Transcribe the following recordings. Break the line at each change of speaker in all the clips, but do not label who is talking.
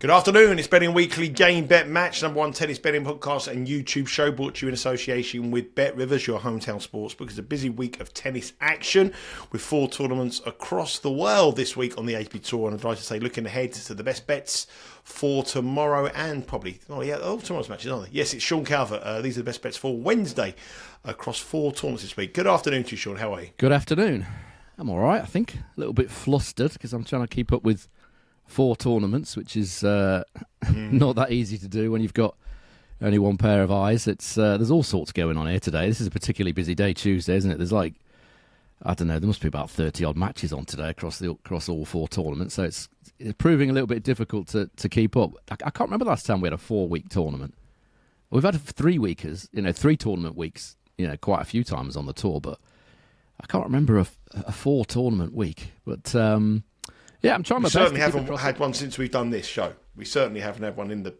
Good afternoon, it's Betting Weekly Game Bet Match, number one tennis betting podcast and YouTube show brought to you in association with Bet Rivers, your hometown sportsbook. It's a busy week of tennis action with 4 tournaments across the world this week on the ATP Tour. And I'd like to say, looking ahead to the best bets for tomorrow and probably, tomorrow's matches, aren't they? Yes, it's Sean Calvert. These are the best bets for Wednesday across 4 tournaments this week. Good afternoon to you, Sean. How are you?
Good afternoon. I'm all right, I think. A little bit flustered because I'm trying to keep up with 4 tournaments, which is not that easy to do when you've got only one pair of eyes. It's there's all sorts going on here today. This is a particularly busy day, Tuesday, isn't it? There's there must be about 30-odd matches on today across all 4 tournaments, so it's proving a little bit difficult to keep up. I can't remember the last time we had a 4-week tournament. We've had 3-weekers, 3 tournament weeks, quite a few times on the tour, but I can't remember a 4-tournament week. But yeah, I'm trying my best.
We certainly haven't had one since we've done this show. We certainly haven't had one in the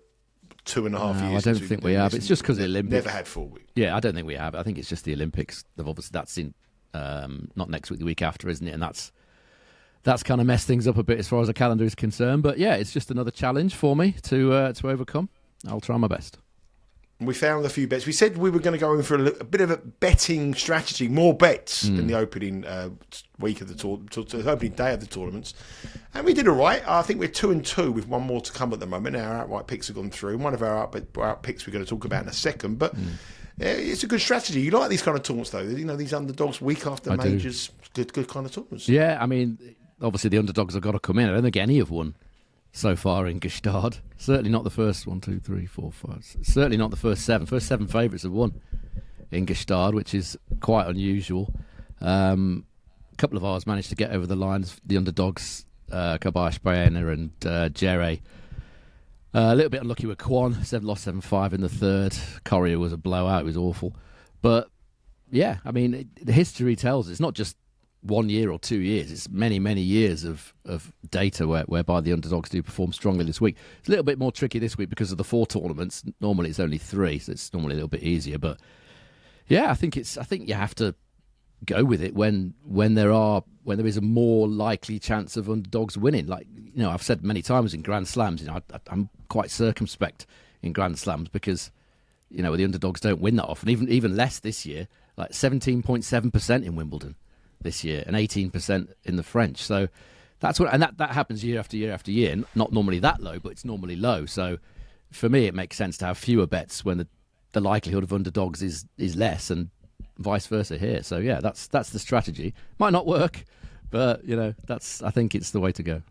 2.5 years.
I don't think we have. It's just because the Olympics.
Never had 4 weeks.
Yeah, I don't think we have. I think it's just the Olympics. Obviously, that's in not next week, the week after, isn't it? And that's kind of messed things up a bit as far as the calendar is concerned. But yeah, it's just another challenge for me to overcome. I'll try my best.
We found a few bets. We said we were going to go in for a bit of a betting strategy, more bets in the opening week of the tour, the opening day of the tournaments, and we did all right. I think we're 2-2 with one more to come at the moment. Our outright picks have gone through. One of our out picks we're going to talk about in a second, but it's a good strategy. You like these kind of tournaments, though. These underdogs week after majors, good kind of tournaments.
Yeah, I mean, obviously the underdogs have got to come in. I don't think any have won so far in Gstaad. Certainly not the first 1, 2, 3, 4, 5. Certainly not the first 7. First 7 favourites have won in Gstaad, which is quite unusual. A couple of ours managed to get over the lines. The underdogs, Kabash Bayena and Jere. A little bit unlucky with Juan. Lost 7-5 in the third. Correa was a blowout. It was awful. But yeah, I mean, the history tells it's not just 1 year or 2 years. It's many, many years of data whereby the underdogs do perform strongly this week. It's a little bit more tricky this week because of the 4 tournaments. Normally it's only 3, so it's normally a little bit easier. But yeah, I think you have to go with it when there is a more likely chance of underdogs winning. Like I've said many times in Grand Slams, I'm quite circumspect in Grand Slams because the underdogs don't win that often. Even less this year, like 17.7% in Wimbledon this year and 18% in the French. So that's what, and that happens year after year after year. Not normally that low, but it's normally low. So for me, it makes sense to have fewer bets when the likelihood of underdogs is less, and vice versa here. So yeah, that's the strategy. Might not work, but I think it's the way to go.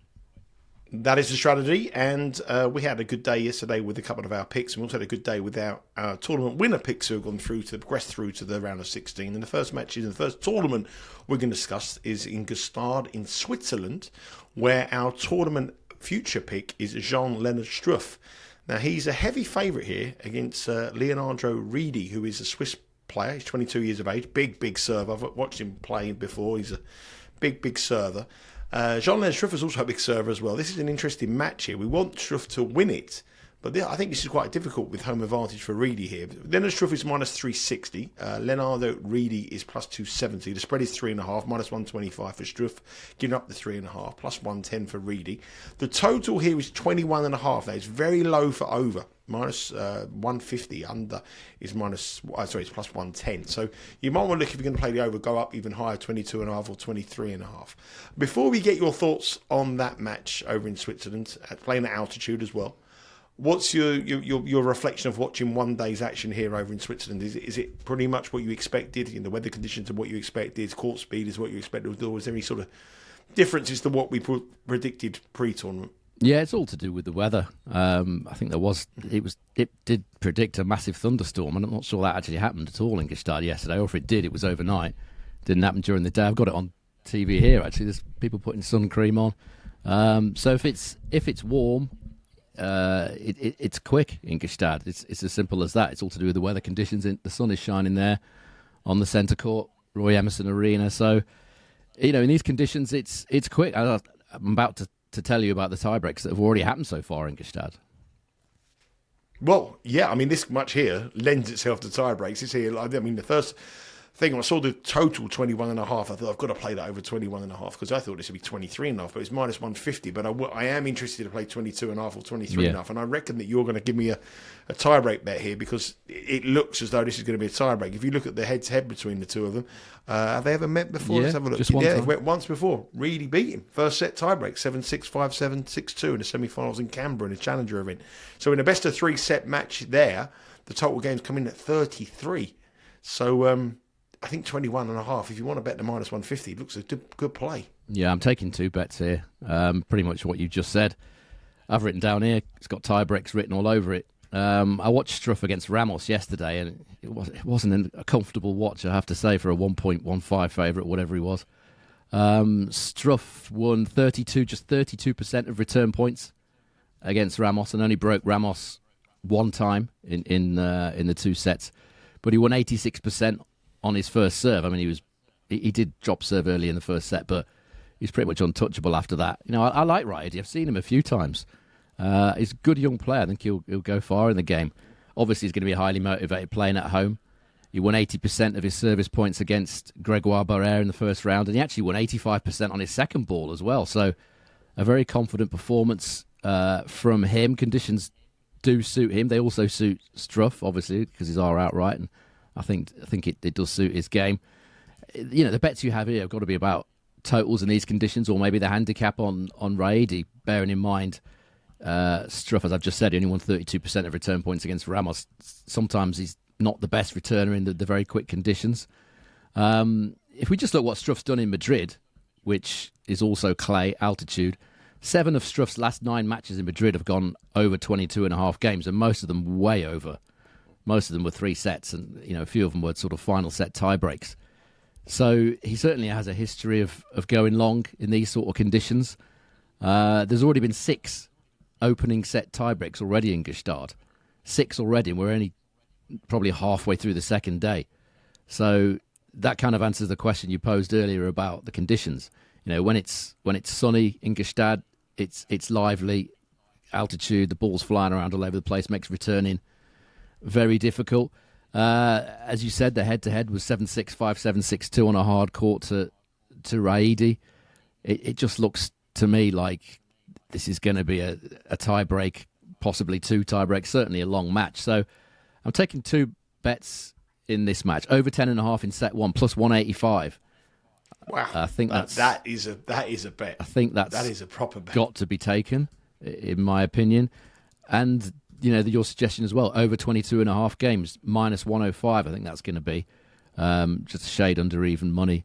That is the strategy, and we had a good day yesterday with a couple of our picks, and we also had a good day with our tournament winner picks who have progressed through to the round of 16. And the first matches in the first tournament we're going to discuss is in Gstaad in Switzerland, where our tournament future pick is Jan-Lennard Struff. Now, he's a heavy favourite here against Leandro Riedi, who is a Swiss player. He's 22 years of age, big server. I've watched him play before. He's a big server. Jan-Lennard Struff is also a big server as well. This is an interesting match here. We want Struff to win it, but I think this is quite difficult with home advantage for Riedi here. Lennard Struff is minus 360. Leonardo Riedi is plus 270. The spread is 3.5, minus 125 for Struff, giving up the 3.5, plus 110 for Riedi. The total here is 21.5. That is very low for over. Minus 150, under is it's plus 110. So you might want to look, if you're going to play the over, go up even higher, 22.5 or 23.5. Before we get your thoughts on that match over in Switzerland, playing at altitude as well, what's your reflection of watching one day's action here over in Switzerland? Is it pretty much what you expected? The weather conditions are what you expected, court speed is what you expected, or was there any sort of differences to what we predicted pre-tournament?
Yeah, it's all to do with the weather. I think it did predict a massive thunderstorm, and I'm not sure that actually happened at all in Gstaad yesterday, or if it did, it was overnight. Didn't happen during the day. I've got it on TV here, actually. There's people putting sun cream on. So if it's warm, it's quick in Gstaad. It's as simple as that. It's all to do with the weather conditions. The sun is shining there on the centre court, Roy Emerson Arena. So, in these conditions, it's quick. I'm about to tell you about the tiebreaks that have already happened so far in Gstaad.
Well, yeah, I mean, this much here lends itself to tiebreaks. It's here, I mean, the thing, when I saw the total 21.5, I thought I've got to play that over 21.5 because I thought this would be 23.5, but it's minus 150. But I am interested to play 22.5 or 23.5, and I reckon that you're going to give me a tie-break bet here because it looks as though this is going to be a tie-break. If you look at the head-to-head between the two of them, have they ever met before?
Yeah,
let's have a look.
just one time.
They've met once before. Reedi beat him. First set tie-break, 7-6, 5-7, 6-2 in the semi-finals in Canberra in the Challenger event. So in a best-of-3 set match there, the total games come in at 33. So I think 21.5, if you want to bet the minus 150, looks a good play.
Yeah, I'm taking 2 bets here. Pretty much what you just said. I've written down here, it's got tie breaks written all over it. I watched Struff against Ramos yesterday, and it wasn't a comfortable watch, I have to say, for a 1.15 favourite, whatever he was. Struff won just 32% of return points against Ramos, and only broke Ramos one time in the 2 sets. But he won 86% on his first serve. I mean, he did drop serve early in the first set, but he's pretty much untouchable after that. You know, I like Riedi. I've seen him a few times. He's a good young player. I think he'll go far in the game. Obviously, he's going to be highly motivated playing at home. He won 80% of his service points against Gregoire Barrère in the first round, and he actually won 85% on his second ball as well. So a very confident performance from him. Conditions do suit him. They also suit Struff, obviously, because he's outright, and I think it does suit his game. You know, the bets you have here have got to be about totals in these conditions, or maybe the handicap on Riedi, bearing in mind Struff, as I've just said, he only won 32% of return points against Ramos. Sometimes he's not the best returner in the very quick conditions. If we just look what Struff's done in Madrid, which is also clay, altitude, 7 of Struff's last 9 matches in Madrid have gone over 22.5 games, and most of them way over. Most of them were 3 sets, and a few of them were sort of final set tie breaks. So he certainly has a history of going long in these sort of conditions. There's already been 6 opening set tie breaks already in Gstaad. 6 already, and we're only probably halfway through the second day. So that kind of answers the question you posed earlier about the conditions. When it's sunny in Gstaad, it's lively, altitude, the ball's flying around all over the place, makes returning very difficult. As you said, the head-to-head was 7-6, 5-7, 6-2 on a hard court to Riedi. It just looks to me like this is going to be a tie-break, possibly 2 tie-breaks, certainly a long match. So I'm taking 2 bets in this match. Over 10.5 in set 1, plus 185.
Wow.
I think
that is a bet.
I think that
is a proper bet.
Got to be taken, in my opinion. And your suggestion as well, over 22.5 games, minus 105. I think that's going to be just a shade under even money,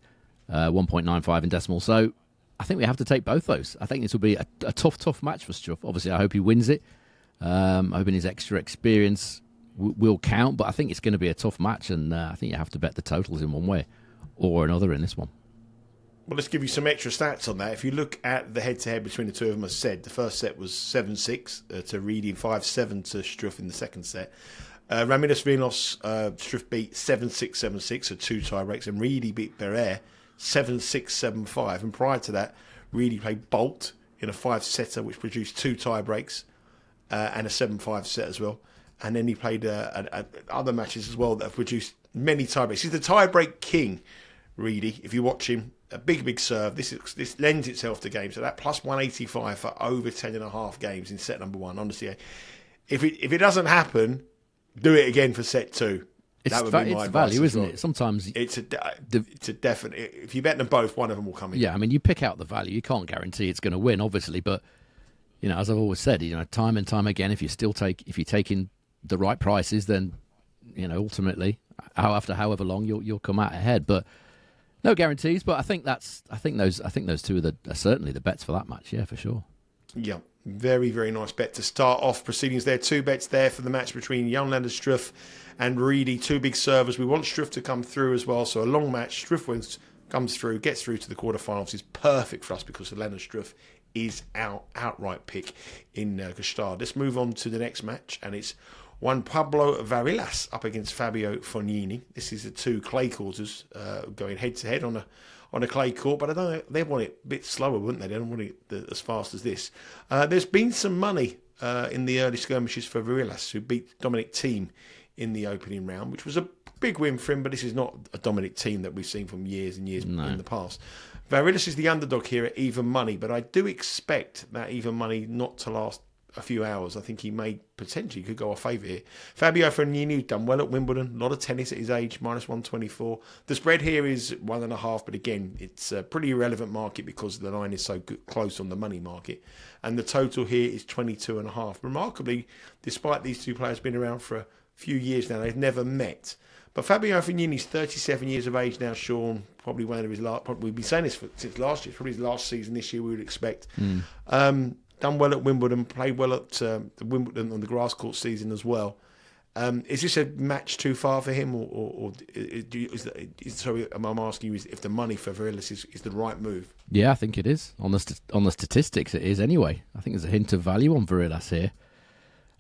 1.95 in decimal. So I think we have to take both those. I think this will be a tough match for Struff. Obviously, I hope he wins it. Hoping his extra experience will count, but I think it's going to be a tough match, and I think you have to bet the totals in one way or another in this one.
Well, let's give you some extra stats on that. If you look at the head-to-head between the two of them, as I said, the first set was 7-6 to Riedi, 5-7 to Struff in the second set. Ramírez Vinos, Struff beat 7-6, 7-6, so 2 tie breaks, and Riedi beat Barrère 7-6, 7-5. And prior to that, Riedi played Bolt in a 5-setter, which produced 2 tie breaks and a 7-5 set as well. And then he played other matches as well that have produced many tie breaks. He's the tie break king, Riedi. If you watch him, a big serve. This lends itself to games. So that plus 185 for over 10.5 games in set number 1. Honestly, if it doesn't happen, do it again for set 2. That would be my advice.
Value, isn't it? Sometimes
it's a definite. If you bet them both, one of them will come in.
Yeah, I mean, you pick out the value. You can't guarantee it's going to win, obviously, but as I've always said, time and time again, if you're taking the right prices, then ultimately, after however long, you'll come out ahead. But no guarantees. But I think those 2 are certainly the bets for that match. Yeah, for sure.
Yeah, very, very nice bet to start off proceedings there. 2 bets there for the match between Jan-Lennard Struff and Riedi. 2 big servers. We want Struff to come through as well. So a long match. Struff comes through, gets through to the quarterfinals. Is perfect for us because the Lennard Struff is our outright pick in Gstaad. Let's move on to the next match, and it's Juan Pablo Varillas up against Fabio Fognini. This is the 2 clay quarters going head-to-head on a clay court, but I don't know, they want it a bit slower, wouldn't they? They don't want it as fast as this. There's been some money in the early skirmishes for Varillas, who beat Dominic Thiem in the opening round, which was a Big win for him, but this is not a Dominic team that we've seen from years and years in the past. Varillas is the underdog here at even money, but I do expect that even money not to last a few hours. I think he may potentially could go off favourite here. Fabio Fognini done well at Wimbledon. A lot of tennis at his age, -124. The spread here is 1.5, but again, it's a pretty irrelevant market because the line is so close on the money market. And the total here is 22.5. Remarkably, despite these two players being around for a few years now, they've never met. But Fabio Fognini's 37 years of age now, Sean. Probably one of his last. We've been saying this since last year. Probably his last season this year, we would expect. Done well at Wimbledon, played well at the Wimbledon on the grass court season as well. Is this a match too far for him, sorry, I'm asking you if the money for Varillas is the right move?
Yeah, I think it is. On the statistics, it is anyway. I think there's a hint of value on Varillas here.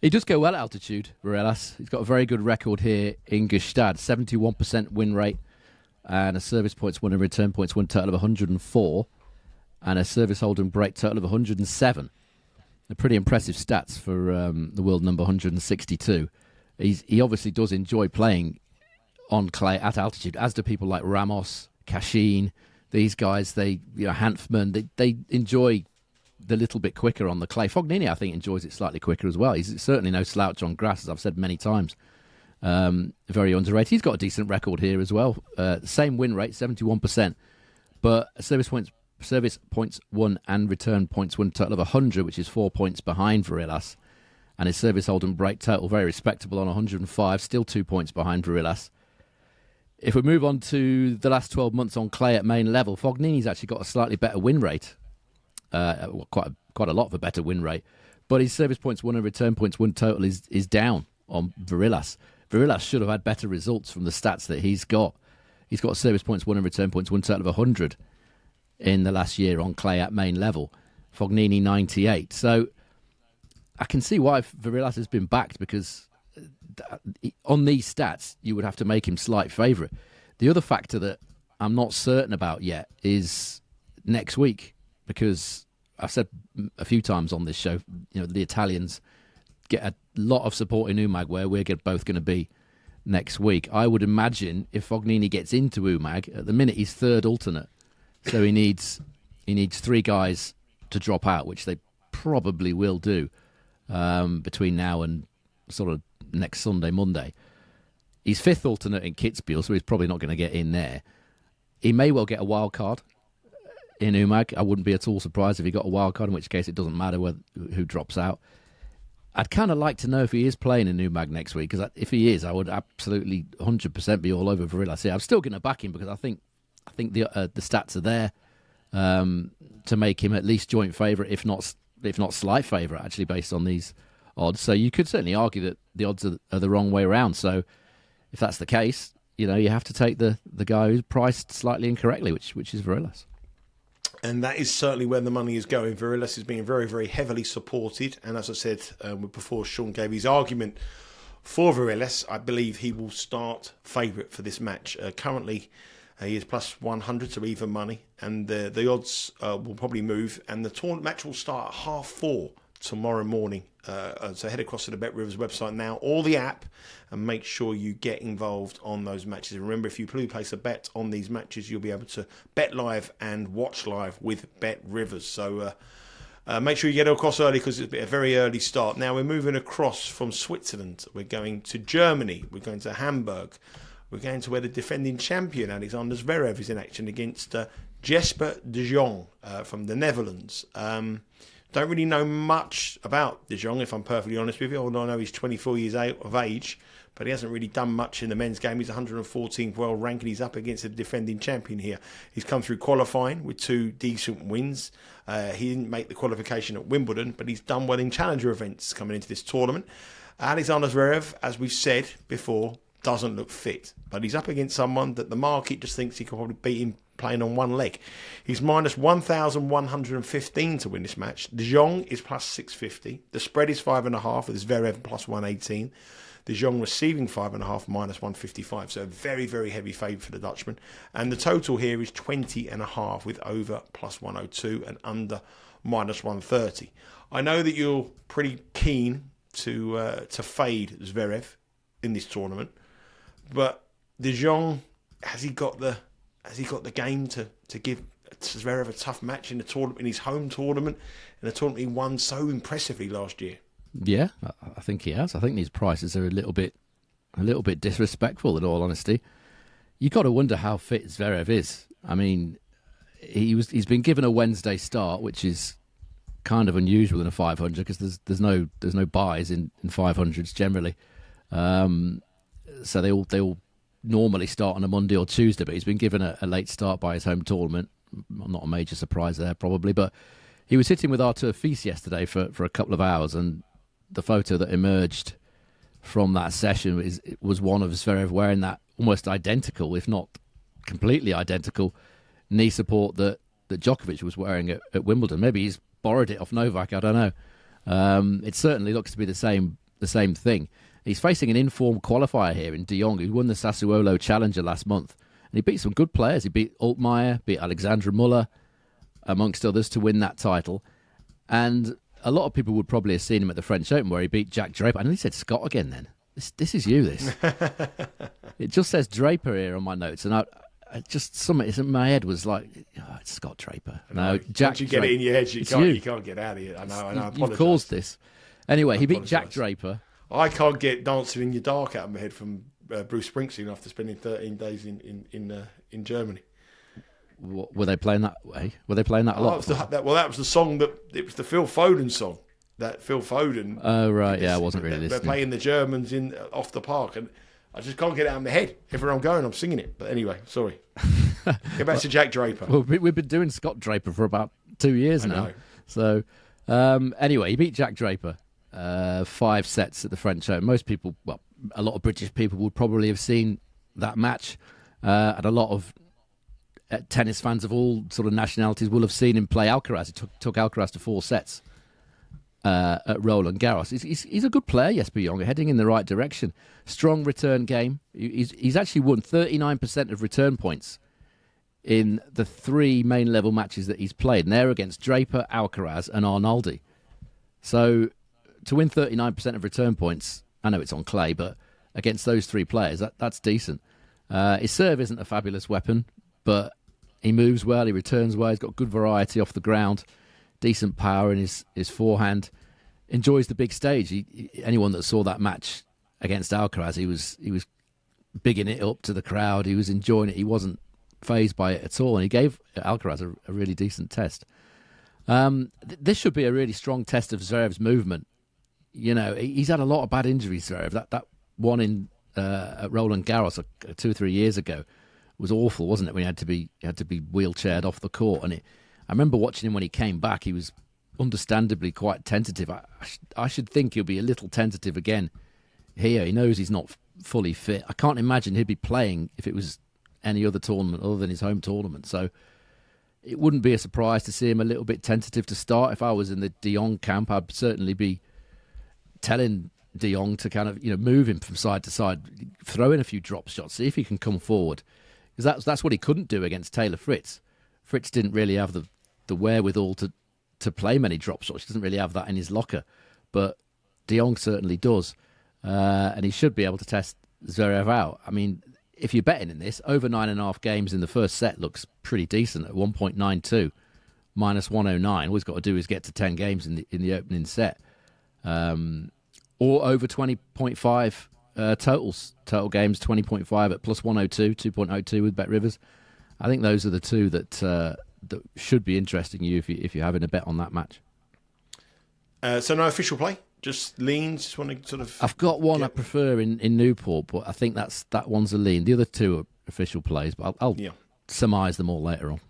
He does go well at altitude, Varillas. He's got a very good record here in Gstaad, 71% win rate, and a service points won and return points won total of 104, and a service hold and break total of 107. They're pretty impressive stats for the world number 162. He obviously does enjoy playing on clay at altitude, as do people like Ramos, Kashin. These guys, Hanfman, they enjoy the little bit quicker on the clay. Fognini, I think, enjoys it slightly quicker as well. He's certainly no slouch on grass, as I've said many times. Very underrated. He's got a decent record here as well. Same win rate, 71%, but service points won and return points won total of 100, which is 4 points behind Varillas. And his service hold and break total, very respectable on 105, still 2 points behind Varillas. If we move on to the last 12 months on clay at main level, Fognini's actually got a slightly better win rate. Quite a lot of a better win rate. But his service points won and return points won total is down on Varillas. Varillas should have had better results from the stats that he's got. He's got service points won and return points won total of 100 in the last year on clay at main level. Fognini 98. So I can see why Varillas has been backed, because on these stats you would have to make him slight favourite. The other factor that I'm not certain about yet is next week, because I've said a few times on this show, the Italians get a lot of support in Umag, where we're both going to be next week. I would imagine if Fognini gets into Umag, at the minute he's third alternate. So he needs three guys to drop out, which they probably will do between now and sort of next Sunday, Monday. He's fifth alternate in Kitzbühel, so he's probably not going to get in there. He may well get a wild card in Umag. I wouldn't be at all surprised if he got a wild card, in which case it doesn't matter who drops out. I'd kind of like to know if he is playing in Umag next week, because if he is, I would absolutely 100% be all over Varillas here. I'm still going to back him, because I think the stats are there to make him at least joint favourite, if not slight favourite, actually, based on these odds. So you could certainly argue that the odds are the wrong way around. So if that's the case, you have to take the guy who's priced slightly incorrectly, which is Varillas.
And that is certainly where the money is going. Varillas is being very, very heavily supported. And as I said before, Sean gave his argument for Varillas. I believe he will start favourite for this match. Currently, he is plus 100 to even money. And the odds will probably move. And the match will start at 4:30 tomorrow morning. So head across to the Bet Rivers website now, or the app, and make sure you get involved on those matches. And remember, if you place a bet on these matches, you'll be able to bet live and watch live with Bet Rivers. So make sure you get across early, because it's a very early start. Now we're moving across from Switzerland. We're going to Germany. We're going to Hamburg. We're going to where the defending champion, Alexander Zverev, is in action against Jesper de Jong from the Netherlands. Don't really know much about De Jong, if I'm perfectly honest with you. Although I know he's 24 years of age, but he hasn't really done much in the men's game. He's 114th world ranked, and he's up against the defending champion here. He's come through qualifying with 2 decent wins. He didn't make the qualification at Wimbledon, but he's done well in challenger events coming into this tournament. Alexander Zverev, as we've said before, doesn't look fit, but he's up against someone that the market just thinks he could probably beat him playing on one leg. He's minus 1,115 to win this match. De Jong is plus 650. The spread is 5.5 with Zverev plus 118. De Jong receiving 5.5 minus 155. So a very, very heavy favourite for the Dutchman. And the total here is 20.5 with over plus 102 and under minus 130. I know that you're pretty keen to fade Zverev in this tournament, but Jong, has he got the game to give Zverev a tough match in the tournament, in his home tournament, in a tournament he won so impressively last year?
Yeah, I think he has. I think these prices are a little bit disrespectful, in all honesty. You got to wonder how fit Zverev is. I mean, he's been given a Wednesday start, which is kind of unusual in a 500 because there's no buys in 500s generally. So they all normally start on a Monday or Tuesday, but he's been given a late start by his home tournament. Not a major surprise there, probably, but he was sitting with Artur Fils yesterday for a couple of hours, and the photo that emerged from that session was one of Zverev wearing that almost identical, if not completely identical, knee support that Djokovic was wearing at Wimbledon. Maybe he's borrowed it off Novak, I don't know. It certainly looks to be the same thing. He's facing an informed qualifier here in De Jong, who won the Sassuolo Challenger last month. And he beat some good players. He beat Altmaier, beat Alexandra Muller, amongst others, to win that title. And a lot of people would probably have seen him at the French Open where he beat Jack Draper. I know he said Scott again then. This is you, this. It just says Draper here on my notes. And I just, something in my head was like, oh, it's Scott Draper. No, Jack
Once you get
Draper.
it in your head, you can't get out of it. I know, I apologise.
You've caused this. Anyway, he beat Jack Draper.
I can't get Dancing in Your Dark out of my head from Bruce Springsteen after spending 13 days in Germany.
Were they playing that way? Were they playing that a lot?
That was the song it was the Phil Foden song. That Phil Foden.
Oh right, yeah, I wasn't really listening.
They're playing the Germans off the park, and I just can't get it out of my head. Everywhere I'm going, I'm singing it. But anyway, sorry. Get back to Jack Draper.
Well, we've been doing Scott Draper for about 2 years now. So anyway, he beat Jack Draper 5 sets at the French Open. Most people, well, a lot of British people would probably have seen that match, and a lot of tennis fans of all sort of nationalities will have seen him play Alcaraz. He took Alcaraz to 4 sets at Roland Garros. He's a good player, Jesper Jong, heading in the right direction. Strong return game. He's actually won 39% of return points in the 3 main level matches that he's played, and they're against Draper, Alcaraz, and Arnaldi. So to win 39% of return points, I know it's on clay, but against those 3 players, that's decent. His serve isn't a fabulous weapon, but he moves well, he returns well, he's got good variety off the ground, decent power in his forehand, enjoys the big stage. Anyone that saw that match against Alcaraz, he was bigging it up to the crowd, he was enjoying it, he wasn't fazed by it at all, and he gave Alcaraz a really decent test. This should be a really strong test of Zverev's movement. You know, he's had a lot of bad injuries, Zverev. That one at Roland Garros 2 or 3 years ago was awful, wasn't it? When he had to be wheelchaired off the court, and I remember watching him when he came back. He was understandably quite tentative. I should think he'll be a little tentative again here. He knows he's not fully fit. I can't imagine he'd be playing if it was any other tournament other than his home tournament. So it wouldn't be a surprise to see him a little bit tentative to start. If I was in the De Jong camp, I'd certainly be telling De Jong to kind of, move him from side to side, throw in a few drop shots, see if he can come forward. Because that's what he couldn't do against Taylor Fritz. Fritz didn't really have the wherewithal to play many drop shots. He doesn't really have that in his locker. But De Jong certainly does. And he should be able to test Zverev out. I mean, if you're betting in this, over 9.5 games in the first set looks pretty decent at 1.92, minus 109. All he's got to do is get to 10 games in the opening set. Or over 20.5 total games, 20.5 at plus 102, 2.02 with Bet Rivers. I think those are the two that should be interesting you if you're having a bet on that match.
So no official play, just leans. Just want to sort of.
I've got one I prefer in Newport, but I think that one's a lean. The other two are official plays, but I'll surmise them all later on.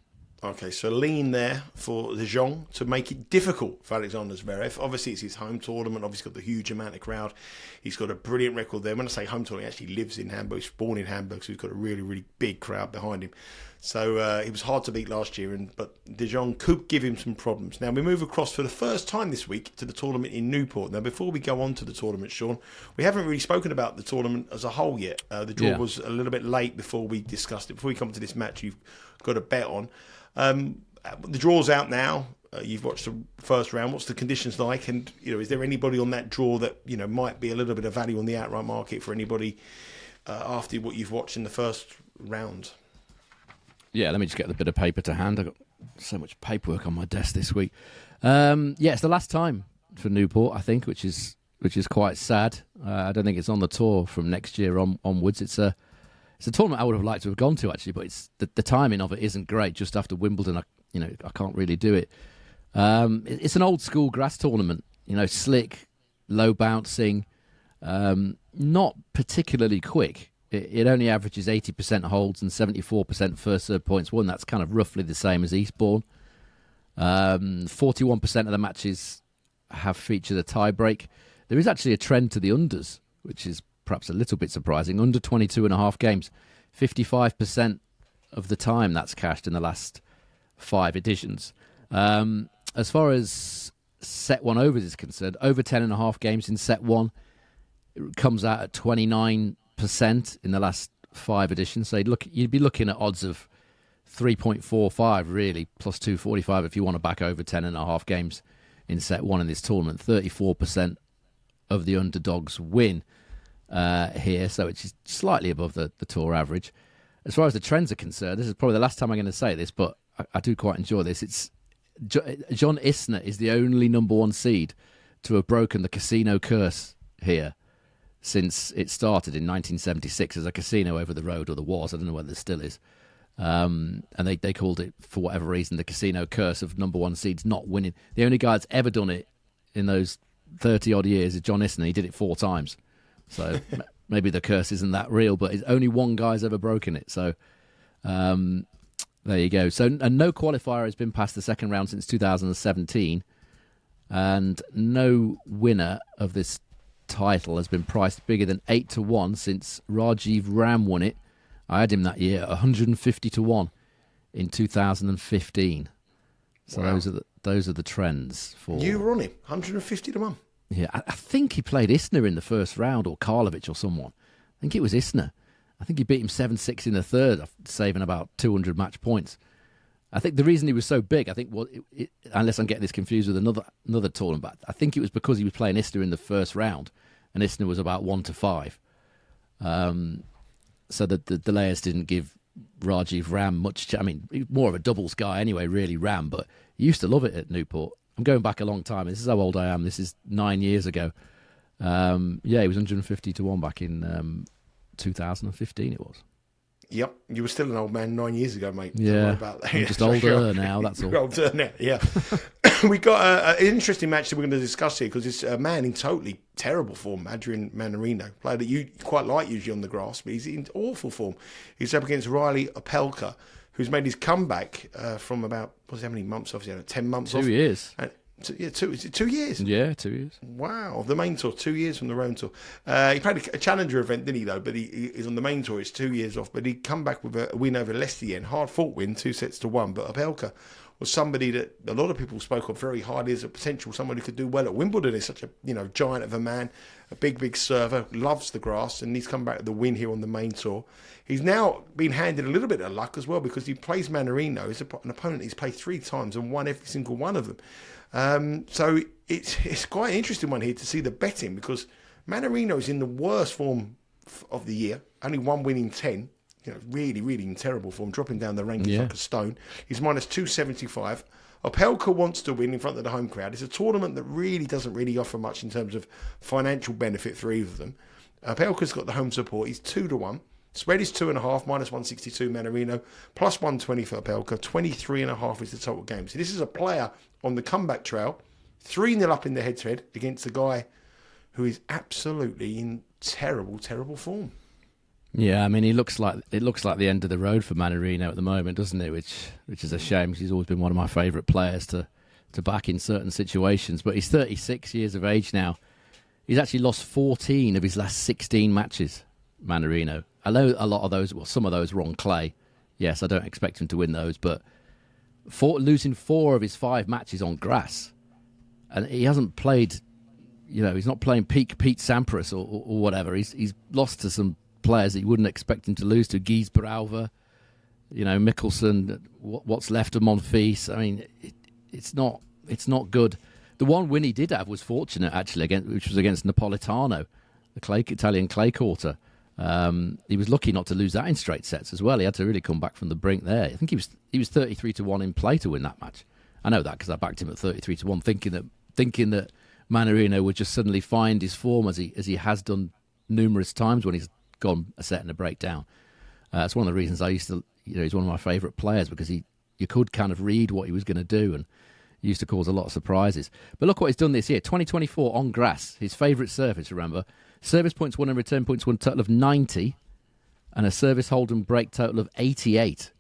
Okay, so lean there for the Jong to make it difficult for Alexander Zverev. Obviously, it's his home tournament. Obviously, got the huge amount of crowd. He's got a brilliant record there. When I say home tournament, he actually lives in Hamburg. He's born in Hamburg, so he's got a really, really big crowd behind him. So he was hard to beat last year, but De Jong could give him some problems. Now, we move across for the first time this week to the tournament in Newport. Now, before we go on to the tournament, Sean, we haven't really spoken about the tournament as a whole yet. The draw was a little bit late before we discussed it. Before we come to this match you've got a bet on. The draw's out now. You've watched the first round. What's the conditions like? And is there anybody on that draw that might be a little bit of value on the outright market for anybody after what you've watched in the first round?
Yeah, let me just get the bit of paper to hand. I've got so much paperwork on my desk this week. It's the last time for Newport, I think, which is quite sad. I don't think it's on the tour from next year onwards. It's a tournament I would have liked to have gone to, actually, but it's the timing of it isn't great. Just after Wimbledon, I can't really do it. It's an old school grass tournament, slick, low bouncing, not particularly quick. It only averages 80% holds and 74% first serve points won. That's kind of roughly the same as Eastbourne. 41% of the matches have featured a tie break. There is actually a trend to the unders, which is perhaps a little bit surprising. Under 22.5 games, 55% of the time that's cashed in the last 5 editions. As far as set 1 overs is concerned, over 10.5 games in set 1, it comes out at 29% in the last 5 editions. So you'd be looking at odds of 3.45 really, plus 245 if you want to back over 10.5 games in set 1 in this tournament. 34% of the underdogs win here, so it's slightly above the tour average. As far as the trends are concerned, this is probably the last time I'm going to say this, but I do quite enjoy this. It's John Isner is the only number 1 seed to have broken the casino curse here since it started in 1976 as a casino over the road, or there was, I don't know whether there still is. And they called it, for whatever reason, the casino curse of number 1 seeds not winning. The only guy that's ever done it in those 30-odd years is John Isner. He did it 4 times. So maybe the curse isn't that real, but it's only one guy's ever broken it. So there you go. So and no qualifier has been past the second round since 2017, and no winner of this title has been priced bigger than 8-1 since Rajiv Ram won it. I had him that year, 150-1 in 2015. So wow. Those are the trends for. You
were on him, 150-1.
Yeah, I think he played Isner in the first round, or Karlovic or someone. I think it was Isner. I think he beat him 7-6 in the third, saving about 200 match points. I think the reason he was so big, I think, unless I'm getting this confused with another tournament, but I think it was because he was playing Isner in the first round, and Isner was about 1-5. So the delayers didn't give Rajiv Ram much. More of a doubles guy anyway, really, Ram, but he used to love it at Newport. I'm going back a long time. This is how old I am. This is 9 years ago. He was 150-1 back in 2015 it was.
Yep, you were still an old man 9 years ago, mate.
Yeah,
about that.
I'm just older now, that's all.
Older now, yeah. We got an interesting match that we're going to discuss here, because it's a man in totally terrible form, Adrian Mannarino, player that you quite like usually on the grass, but he's in awful form. He's up against Reilly Opelka, who's made his comeback from about, how many months off? 10 months off?
2 years.
Is it 2 years?
Yeah, 2 years.
Wow, the main tour, 2 years from the Rome tour. He played a challenger event, didn't he, though? But he's on the main tour, it's 2 years off. But he'd come back with a win over Leicester, hard-fought win, 2-1. But Opelka was somebody that a lot of people spoke of very highly as a potential, someone who could do well at Wimbledon. He's such a giant of a man, a big server, loves the grass, and he's come back with the win here on the main tour. He's now been handed a little bit of luck as well, because he plays Mannarino. He's an opponent he's played 3 times and won every single one of them. So it's quite an interesting one here to see the betting, because Mannarino is in the worst form of the year, only 1 win in 10. Really, really in terrible form, dropping down the rankings like a stone. He's minus 275. Opelka wants to win in front of the home crowd. It's a tournament that really doesn't really offer much in terms of financial benefit for either of them. Opelka's got the home support. He's 2-1. Spread is 2.5, minus 162 Mannarino, plus 120 for Opelka. 23.5 is the total game. So this is a player on the comeback trail, 3-0 up in the head-to-head against a guy who is absolutely in terrible, terrible form.
Yeah, it looks like the end of the road for Mannarino at the moment, doesn't it? Which is a shame, because he's always been one of my favourite players to back in certain situations. But he's 36 years of age now. He's actually lost 14 of his last 16 matches, Mannarino. I know a lot of those, some of those were on clay. Yes, I don't expect him to win those, but losing 4 of his 5 matches on grass, and he hasn't played. He's not playing peak Pete Sampras or whatever. He's lost to some players that you wouldn't expect him to lose to. Jesper, Mickelson, what's left of Monfils. It's not good. The one win he did have was fortunate, actually, which was against Napolitano, the Italian clay quarter. He was lucky not to lose that in straight sets as well. He had to really come back from the brink there. I think he was 33-1 in play to win that match. I know that because I backed him at 33-1, thinking that Mannarino would just suddenly find his form as he has done numerous times when he's gone a set and a break down. It's one of the reasons I used to, he's one of my favourite players because you could kind of read what he was going to do, and he used to cause a lot of surprises. But look what he's done this year. 2024 on grass, his favourite surface, remember. Service points won and return points won, total of 90, and a service hold and break total of 88.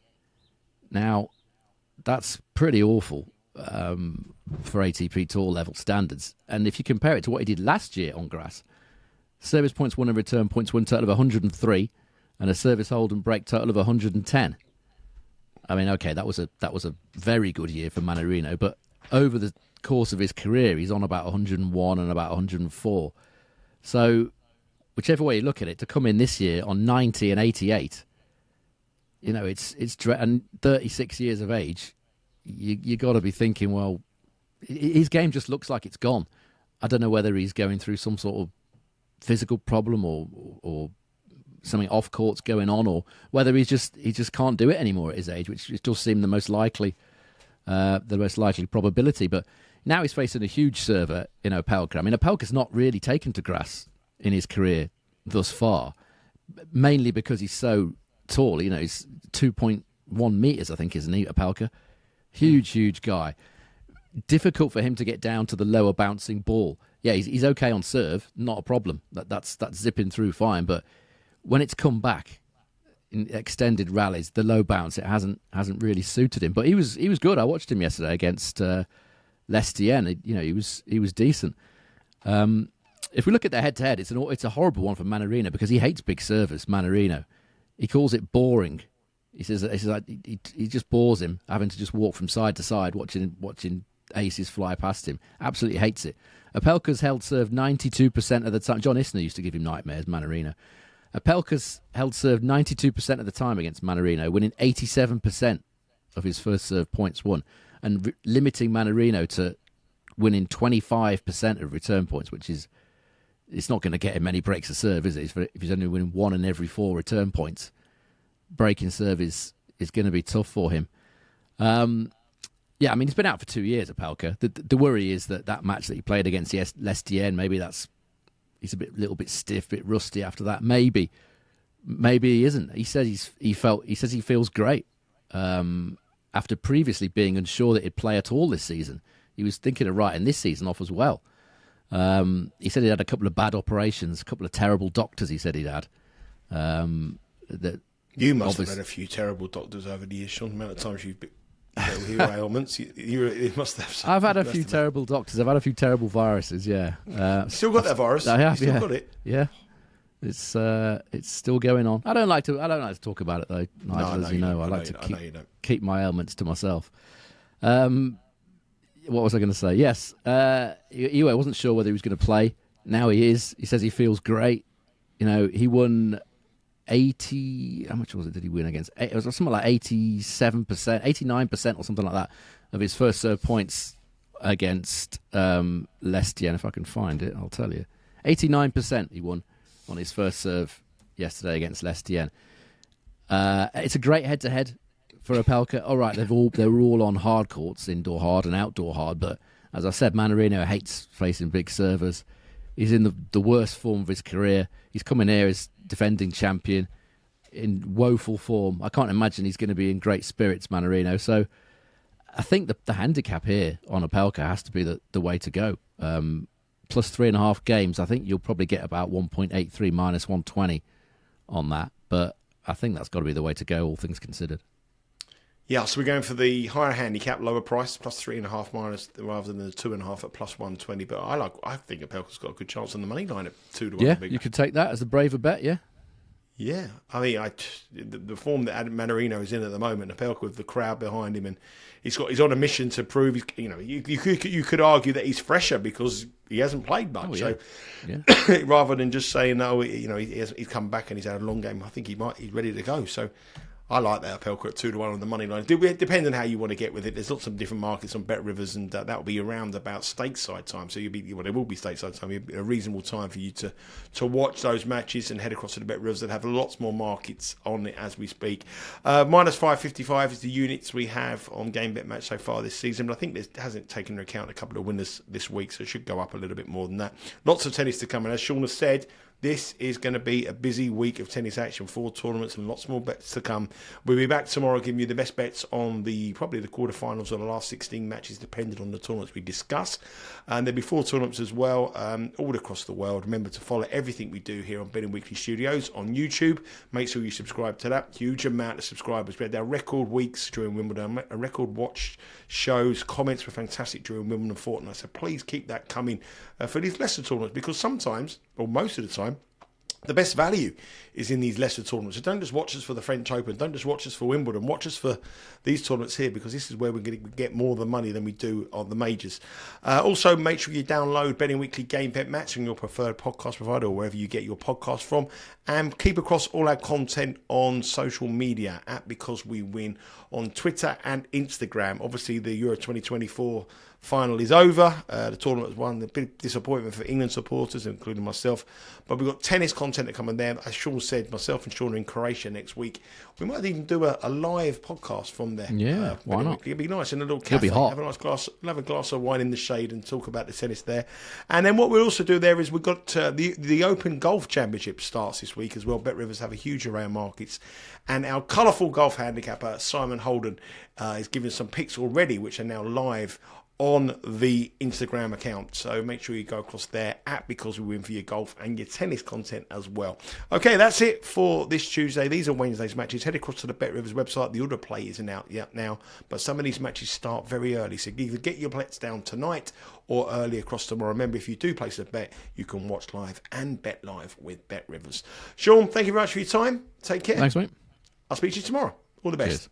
Now, that's pretty awful for ATP Tour level standards. And if you compare it to what he did last year on grass, service points won and return points won, total of 103, and a service hold and break total of 110. I mean, okay, that was a very good year for Mannarino, but over the course of his career, he's on about 101 and about 104. So, whichever way you look at it, to come in this year on 90 and 88, and 36 years of age, you got to be thinking, well, his game just looks like it's gone. I don't know whether he's going through some sort of physical problem or something off court's going on, or whether he just can't do it anymore at his age, which does seem the most likely probability. But now he's facing a huge server in Opelka. I mean, Opelka's not really taken to grass in his career thus far, mainly because he's so tall. He's 2.1 metres, I think, isn't he, Opelka? Huge guy. Difficult for him to get down to the lower bouncing ball. Yeah, he's okay on serve, not a problem. That's zipping through fine, but when it's come back in extended rallies, the low bounce, it hasn't really suited him. But he was good. I watched him yesterday against Lestienne. He was decent. If we look at the head-to-head, it's a horrible one for Mannarino because he hates big servers. Mannarino, he calls it boring. He says he just bores him having to just walk from side to side watching aces fly past him. Absolutely hates it. Opelka's held serve 92% of the time. John Isner used to give him nightmares, Mannarino. Opelka's held serve 92% of the time against Mannarino, winning 87% of his first serve points won, and limiting Mannarino to winning 25% of return points, which is, it's not going to get him many breaks of serve, is it? If he's only winning 1 in every 4 return points, breaking serve is going to be tough for him. Yeah, I mean, he's been out for 2 years, Opelka. The worry is that match that he played against Lestienne, maybe he's a little bit stiff, a bit rusty after that. Maybe he isn't. He says he feels great after previously being unsure that he'd play at all this season. He was thinking of writing this season off as well. He said he had a couple of bad operations, a couple of terrible doctors. He said he'd had.
You must have had a few terrible doctors over the years, Sean. The amount of times you've been hear ailments. You must have some.
I've had a few terrible doctors. I've had a few terrible viruses. Yeah,
still got that virus.
I have.
Still got it.
Yeah, it's still going on. I don't like to talk about it though, Nigel. As you know, I like to keep my ailments to myself. What was I going to say? Yes, I wasn't sure whether he was going to play. Now he is. He says he feels great. He won 80. How much was it? Did he win against? It was something like 87%, 89% or something like that of his first serve points against Lestienne. If I can find it, I'll tell you. 89% he won on his first serve yesterday against Lestienne. It's a great head-to-head for Opelka. All right, they were all on hard courts, indoor hard and outdoor hard. But as I said, Mannarino hates facing big servers. He's in the worst form of his career. He's coming here as defending champion in woeful form. I can't imagine he's going to be in great spirits, Mannarino. So I think the handicap here on Opelka has to be the way to go. Plus 3.5 games, I think you'll probably get about 1.83 minus 120 on that. But I think that's got to be the way to go, all things considered.
Yeah, so we're going for the higher handicap, lower price, plus 3.5 minus rather than the 2.5 at plus 120. But I think Opelka's got a good chance on the money line at 2-1.
Yeah, you could take that as the braver bet. Yeah.
Yeah, I mean, the form that Mannarino is in at the moment, Opelka with the crowd behind him, and he's on a mission to prove. You could argue that he's fresher because he hasn't played much.
Oh, yeah.
So
yeah.
rather than just saying no, he's come back and he's had a long game. I think he's ready to go. So I like that Opelka at 2-1 on the money line. It depends on how you want to get with it. There's lots of different markets on Bet Rivers, and that will be around about stateside time. So there will be stateside time. It'll be a reasonable time for you to watch those matches and head across to the Bet Rivers that have lots more markets on it as we speak. Minus 555 is the units we have on Game Bet Match so far this season. But I think this hasn't taken into account a couple of winners this week, so it should go up a little bit more than that. Lots of tennis to come, and as Sean has said, this is going to be a busy week of tennis action, 4 tournaments and lots more bets to come. We'll be back tomorrow giving you the best bets on probably the quarterfinals or the last 16 matches, depending on the tournaments we discuss. And there'll be 4 tournaments as well, all across the world. Remember to follow everything we do here on Betting Weekly Studios on YouTube. Make sure you subscribe to that. Huge amount of subscribers. We had our record weeks during Wimbledon, a record watch shows. Comments were fantastic during Wimbledon fortnight. So please keep that coming for these lesser tournaments, because sometimes, or most of the time, the best value is in these lesser tournaments. So don't just watch us for the French Open. Don't just watch us for Wimbledon. Watch us for these tournaments here, because this is where we're going to get more of the money than we do on the majors. Also, make sure you download Betting Weekly Game Bet Match on your preferred podcast provider or wherever you get your podcast from. And keep across all our content on social media at Because We Win on Twitter and Instagram. Obviously, the Euro 2024 final is over. The tournament was won. A big disappointment for England supporters, including myself. But we've got tennis content to come in there. As Sean said, myself and Sean are in Croatia next week. We might even do a live podcast from there.
Yeah, why not?
It'd be nice in a little cafe.
It'll be hot.
Have a glass of wine in the shade and talk about the tennis there. And then what we'll also do there is we've got the Open Golf Championship starts this week as well. Bet Rivers have a huge array of markets. And our colourful golf handicapper, Simon Holden, is giving some picks already, which are now live on the Instagram account. So make sure you go across there at Because We Win for your golf and your tennis content as well. Okay, that's it for this Tuesday. These are Wednesday's matches. Head across to the Bet Rivers website. The order play isn't out yet now, but some of these matches start very early. So either get your bets down tonight or early across tomorrow. Remember, if you do place a bet, you can watch live and bet live with Bet Rivers. Sean, thank you very much for your time. Take care.
Thanks, mate.
I'll speak to you tomorrow. All the best.
Cheers.